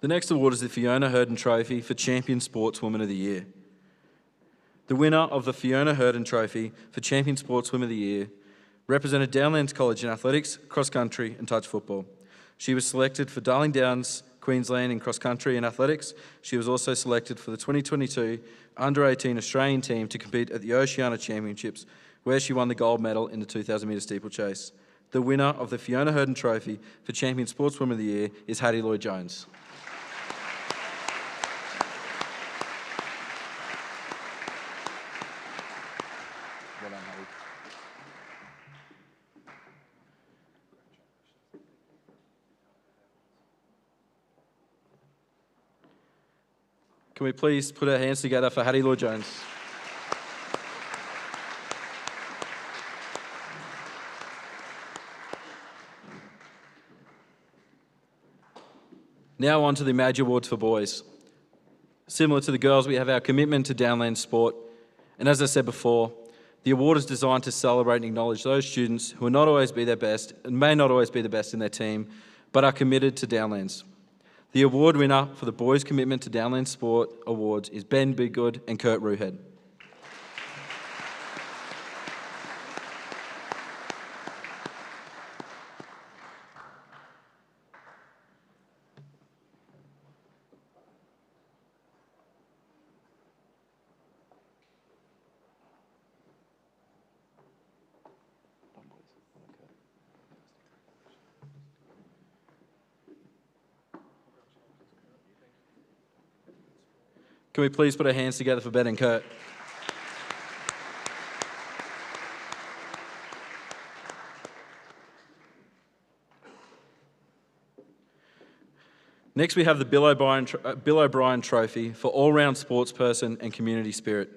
The next award is the Fiona Herden Trophy for Champion Sportswoman of the Year. The winner of the Fiona Herden Trophy for Champion Sportswoman of the Year represented Downlands College in athletics, cross-country and touch football. She was selected for Darling Downs, Queensland in cross-country and athletics. She was also selected for the 2022 Under-18 Australian team to compete at the Oceania Championships, where she won the gold medal in the 2,000 metre steeplechase. The winner of the Fiona Herden Trophy for Champion Sportswoman of the Year is Hattie Lloyd-Jones. Can we please put our hands together for Hattie Lloyd-Jones? Now on to the Madge Awards for boys. Similar to the girls, we have our commitment to Downlands sport. And as I said before, the award is designed to celebrate and acknowledge those students who will not always be their best and may not always be the best in their team, but are committed to Downlands. The award winner for the Boys Commitment to Downlands Sport Awards is Ben Biggood and Kurt Ruhead. Can we please put our hands together for Ben and Kurt? Next, we have the Bill O'Brien Trophy for all-round sportsperson and community spirit.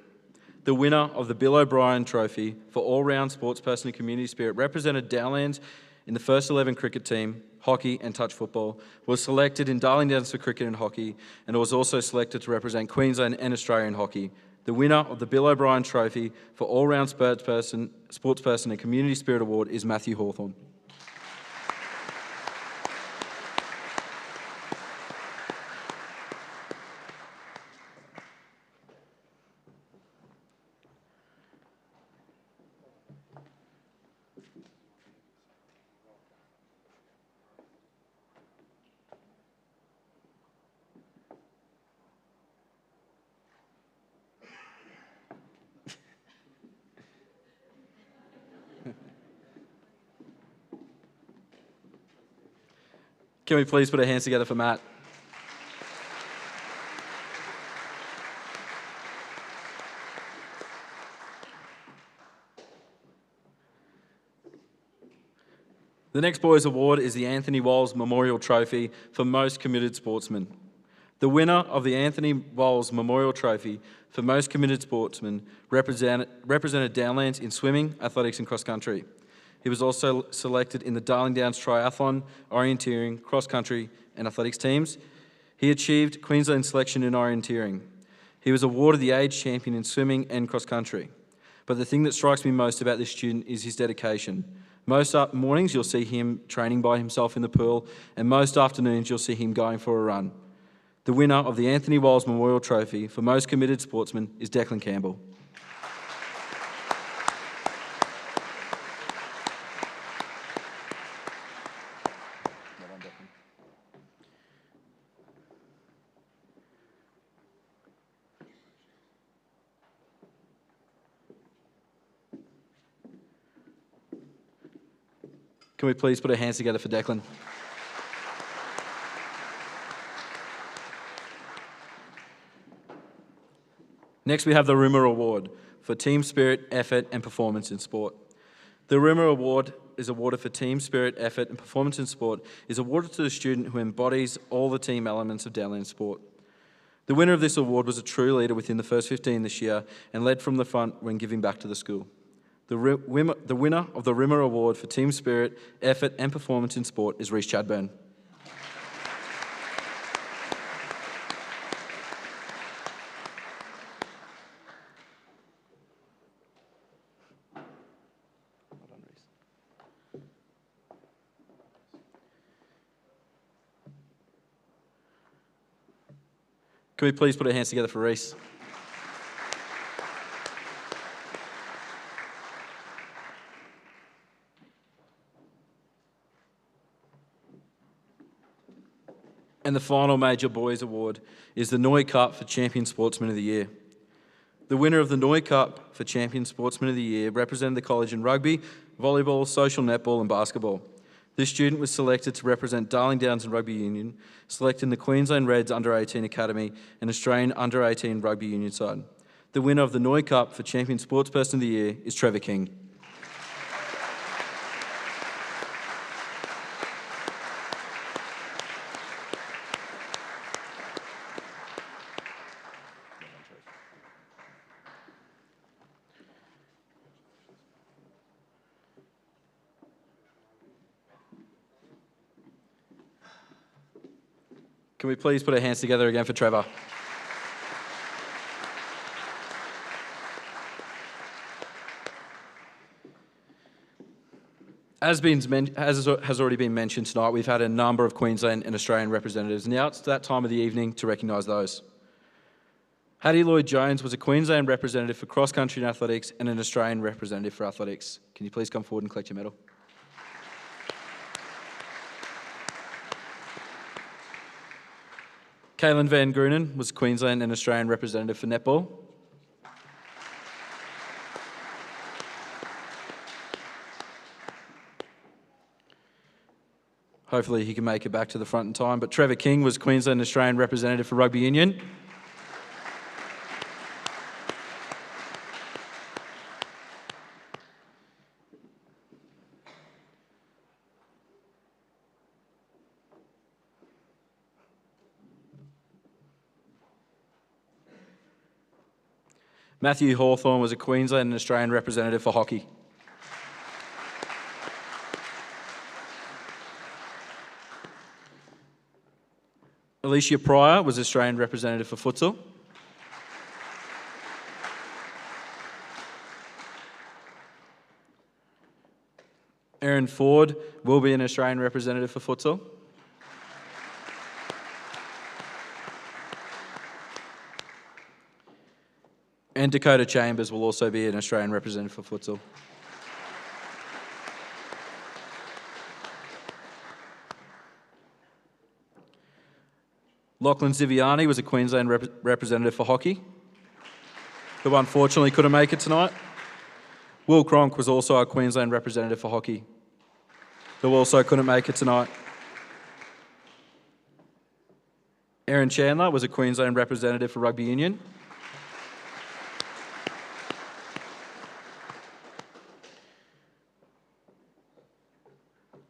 The winner of the Bill O'Brien Trophy for all-round sportsperson and community spirit represented Downlands in the first 11 cricket team, hockey and touch football, was selected in Darling Downs for cricket and hockey, and was also selected to represent Queensland and Australia in hockey. The winner of the Bill O'Brien Trophy for all-round sportsperson and community spirit award is Matthew Hawthorne. Can we please put our hands together for Matt? The next boys' award is the Anthony Walls Memorial Trophy for Most Committed Sportsman. The winner of the Anthony Walls Memorial Trophy for Most Committed Sportsman represented Downlands in swimming, athletics and cross country. He was also selected in the Darling Downs triathlon, orienteering, cross country and athletics teams. He achieved Queensland selection in orienteering. He was awarded the age champion in swimming and cross country. But the thing that strikes me most about this student is his dedication. Most mornings you'll see him training by himself in the pool, and most afternoons you'll see him going for a run. The winner of the Anthony Walls Memorial Trophy for Most Committed Sportsman is Declan Campbell. Can we please put our hands together for Declan? Next, we have the Rimmer Award for team spirit, effort and performance in sport. The Rimmer Award is awarded for team spirit, effort and performance in sport, is awarded to the student who embodies all the team elements of Downlands sport. The winner of this award was a true leader within the first 15 this year and led from the front when giving back to the school. The winner of the Rimmer Award for team spirit, effort and performance in sport is Reece Chadburn. Can we please put our hands together for Reece? And the final major boys award is the Noy Cup for Champion Sportsman of the Year. The winner of the Noy Cup for Champion Sportsman of the Year represented the college in rugby, volleyball, social netball and basketball. This student was selected to represent Darling Downs and Rugby Union, selecting the Queensland Reds Under-18 Academy and Australian Under-18 Rugby Union side. The winner of the Noy Cup for Champion Sportsperson of the Year is Trevor King. Can we please put our hands together again for Trevor? As has already been mentioned tonight, we've had a number of Queensland and Australian representatives. Now it's that time of the evening to recognise those. Hattie Lloyd-Jones was a Queensland representative for cross-country and athletics and an Australian representative for athletics. Can you please come forward and collect your medal? Kaylin Van Grunen was Queensland and Australian representative for netball. Hopefully he can make it back to the front in time. But Trevor King was Queensland and Australian representative for rugby union. Matthew Hawthorne was a Queensland and Australian representative for hockey. Alicia Pryor was Australian representative for futsal. Erin Ford will be an Australian representative for futsal. And Dakota Chambers will also be an Australian representative for futsal. Lachlan Ziviani was a Queensland representative for hockey, who unfortunately couldn't make it tonight. Will Cronk was also our Queensland representative for hockey, who also couldn't make it tonight. Erin Chandler was a Queensland representative for rugby union.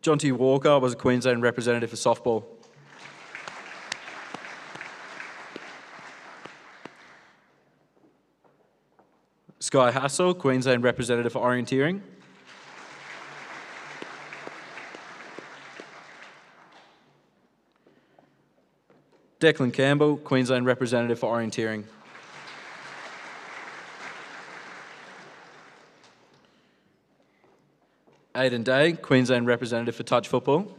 Jonty Walker was a Queensland representative for softball. Sky Hassel, Queensland representative for orienteering. Declan Campbell, Queensland representative for orienteering. Aidan Day, Queensland representative for touch football.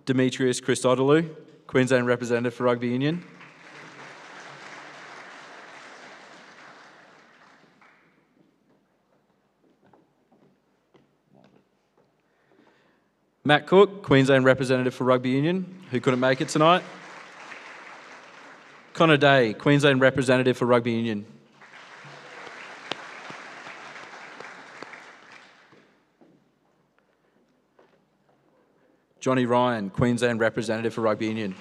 Demetrius Christodoulou, Queensland representative for rugby union. Matt Cook, Queensland representative for rugby union, who couldn't make it tonight. Connor Day, Queensland representative for rugby union. Johnny Ryan, Queensland representative for rugby union.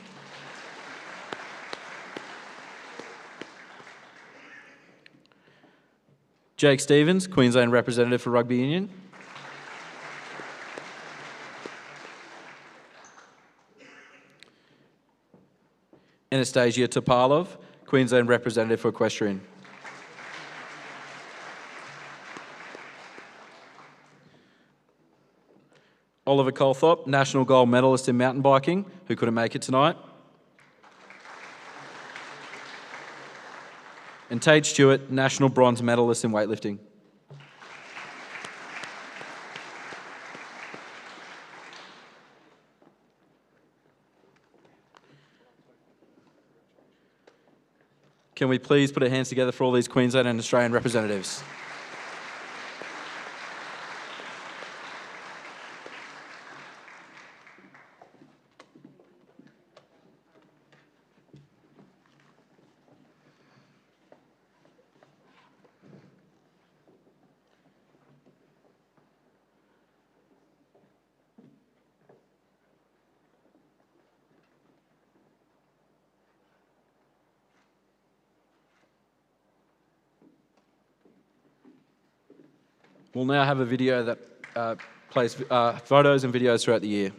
Jake Stevens, Queensland representative for rugby union. Anastasia Topalov, Queensland representative for equestrian. Oliver Colthorpe, national gold medalist in mountain biking, who couldn't make it tonight. And Tate Stewart, national bronze medalist in weightlifting. Can we please put our hands together for all these Queensland and Australian representatives? We'll now have a video that plays photos and videos throughout the year.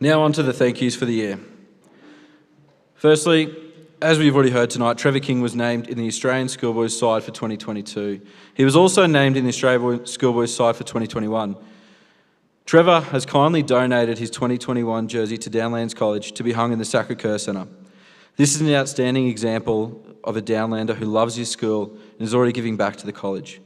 Now on to the thank yous for the year. Firstly, as we've already heard tonight, Trevor King was named in the Australian Schoolboys side for 2022. He was also named in the Australian Schoolboys side for 2021. Trevor has kindly donated his 2021 jersey to Downlands College to be hung in the Sacre-Cœur Centre. This is an outstanding example of a Downlander who loves his school and is already giving back to the college.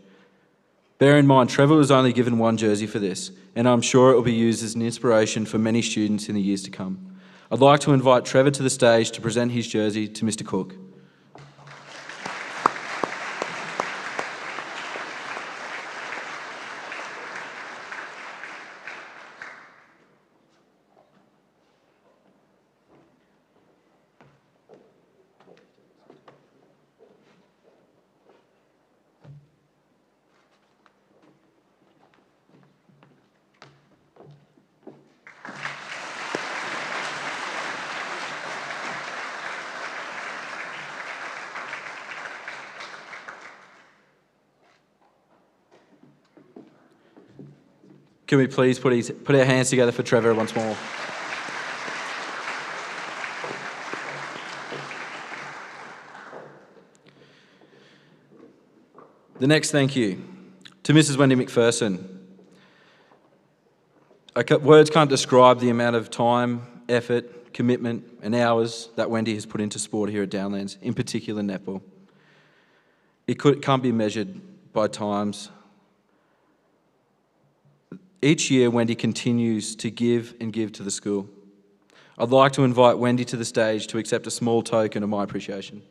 Bear in mind, Trevor was only given one jersey for this, and I'm sure it will be used as an inspiration for many students in the years to come. I'd like to invite Trevor to the stage to present his jersey to Mr. Cook. Can we please put our hands together for Trevor once more? The next thank you to Mrs. Wendy McPherson. Words can't describe the amount of time, effort, commitment and hours that Wendy has put into sport here at Downlands, in particular netball. It can't be measured by times. Each year, Wendy continues to give and give to the school. I'd like to invite Wendy to the stage to accept a small token of my appreciation.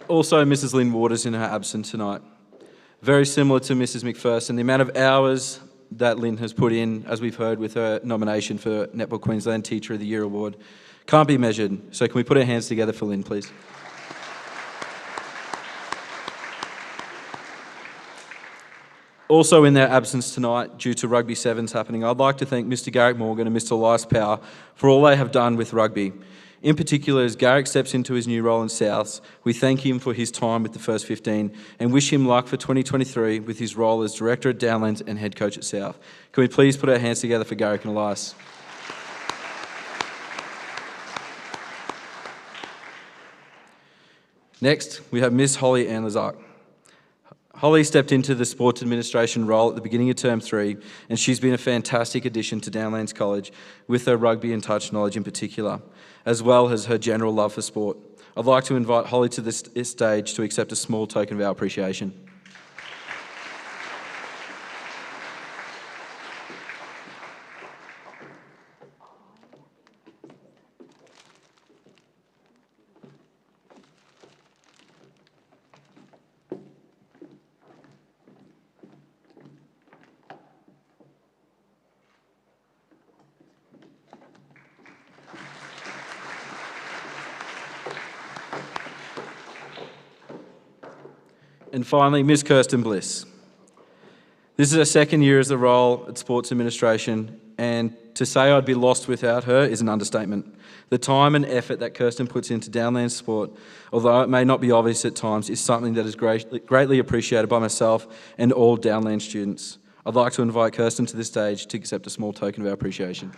Also, Mrs. Lynn Waters in her absence tonight. Very similar to Mrs. McPherson, the amount of hours that Lynn has put in, as we've heard with her nomination for Netball Queensland Teacher of the Year award, can't be measured. So can we put our hands together for Lynn, please? Also in their absence tonight, due to Rugby Sevens happening, I'd like to thank Mr. Garrick Morgan and Mr. Elias Power for all they have done with rugby. In particular, as Garrick steps into his new role in Souths, we thank him for his time with the first 15 and wish him luck for 2023 with his role as Director at Downlands and Head Coach at South. Can we please put our hands together for Garrick and Elias? Next, we have Miss Holly Anlazak. Holly stepped into the sports administration role at the beginning of Term 3, and she's been a fantastic addition to Downlands College with her rugby and touch knowledge in particular, as well as her general love for sport. I'd like to invite Holly to this stage to accept a small token of our appreciation. And finally, Ms. Kirsten Bliss. This is her second year as the role at Sports Administration, and to say I'd be lost without her is an understatement. The time and effort that Kirsten puts into Downlands sport, although it may not be obvious at times, is something that is greatly appreciated by myself and all Downlands students. I'd like to invite Kirsten to the stage to accept a small token of our appreciation.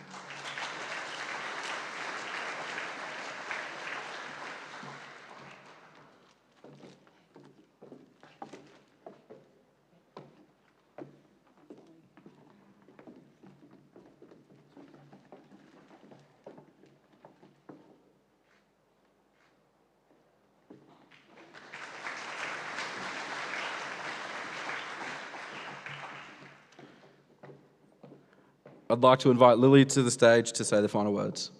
I'd like to invite Lily to the stage to say the final words.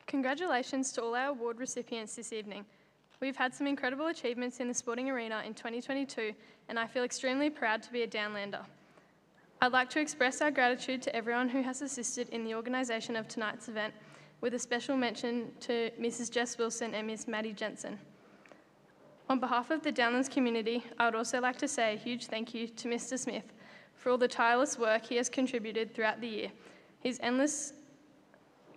Congratulations to all our award recipients this evening. We've had some incredible achievements in the sporting arena in 2022, and I feel extremely proud to be a Downlander. I'd like to express our gratitude to everyone who has assisted in the organisation of tonight's event, with a special mention to Mrs. Jess Wilson and Miss Maddie Jensen. On behalf of the Downlands community, I would also like to say a huge thank you to Mr. Smith for all the tireless work he has contributed throughout the year. His endless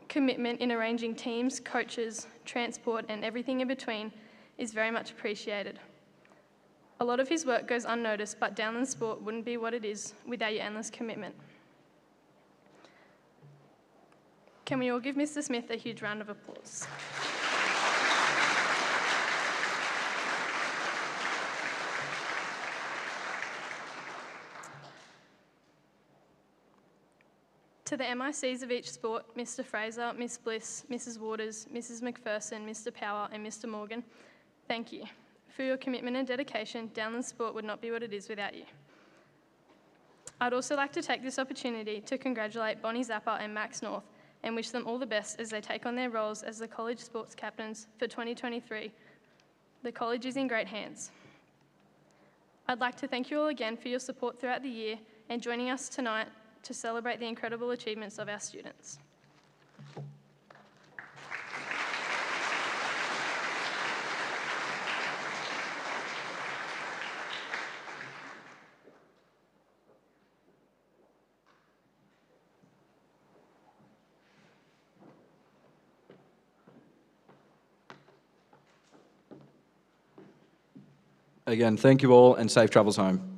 commitment in arranging teams, coaches, transport and everything in between is very much appreciated. A lot of his work goes unnoticed, but Downlands sport wouldn't be what it is without your endless commitment. Can we all give Mr. Smith a huge round of applause? To the MICs of each sport, Mr. Fraser, Miss Bliss, Mrs. Waters, Mrs. McPherson, Mr. Power and Mr. Morgan, thank you. For your commitment and dedication, Downlands sport would not be what it is without you. I'd also like to take this opportunity to congratulate Bonnie Zappa and Max North and wish them all the best as they take on their roles as the college sports captains for 2023. The college is in great hands. I'd like to thank you all again for your support throughout the year and joining us tonight to celebrate the incredible achievements of our students. Again, thank you all and safe travels home.